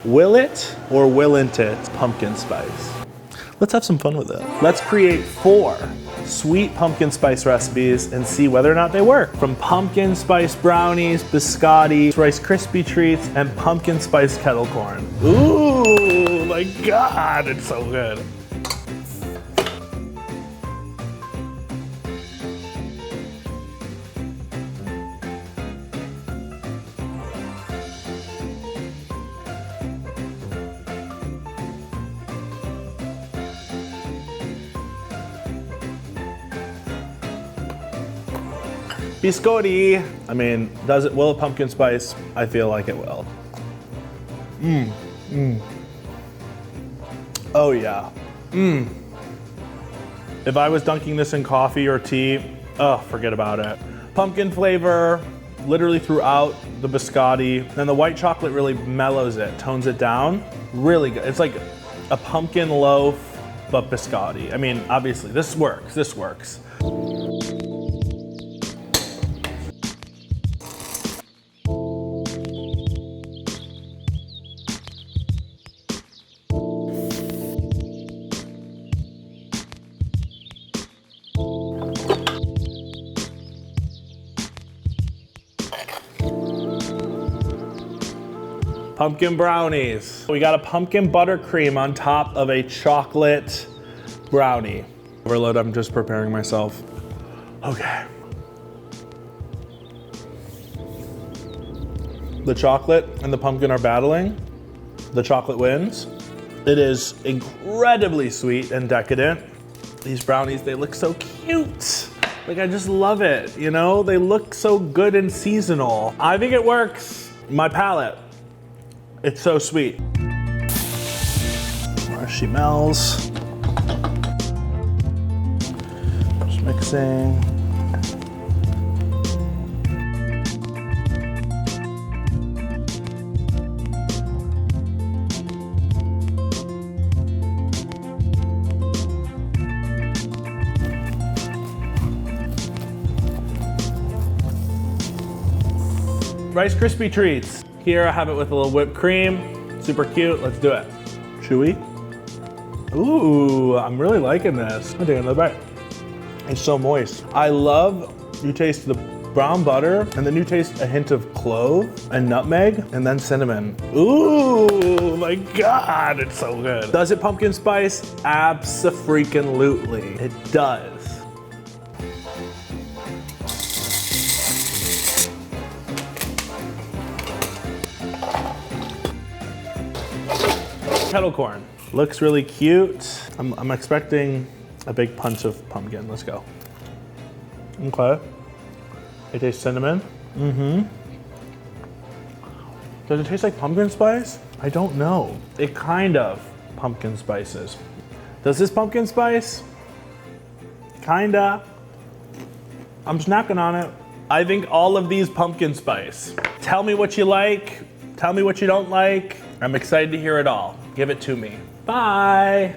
Will it or willn't it pumpkin spice? Let's have some fun with it. Let's create 4 sweet pumpkin spice recipes and see whether or not they work. From pumpkin spice brownies, biscotti, RiceKrispy Treats, and pumpkin spice kettle corn. Ooh, my God, it's so good. Biscotti. I mean, will a pumpkin spice? I feel like it will. Oh yeah. If I was dunking this in coffee or tea, oh, forget about it. Pumpkin flavor, literally throughout the biscotti. Then the white chocolate really mellows it, tones it down. Really good. It's like a pumpkin loaf, but biscotti. I mean, obviously, this works. This works. Pumpkin brownies. We got a pumpkin buttercream on top of a chocolate brownie. Overload, I'm just preparing myself. Okay. The chocolate and the pumpkin are battling. The chocolate wins. It is incredibly sweet and decadent. These brownies, they look so cute. Like, I just love it, you know? They look so good and seasonal. I think it works. My palate. It's so sweet. Marshmallows. Just mixing. RiceKrispy Treats. Here I have it with a little whipped cream. Super cute, let's do it. Chewy. Ooh, I'm really liking this. I'm taking another bite. It's so moist. I love, you taste the brown butter and then you taste a hint of clove and nutmeg and then cinnamon. Ooh, my God, it's so good. Does it pumpkin spice? Abso-freaking-lutely. It does. Petal corn. Looks really cute. I'm expecting a big punch of pumpkin. Let's go. Okay. It tastes cinnamon. Does it taste like pumpkin spice? I don't know. It kind of pumpkin spices. Does this pumpkin spice? Kinda. I'm snacking on it. I think all of these pumpkin spice. Tell me what you like. Tell me what you don't like. I'm excited to hear it all. Give it to me. Bye.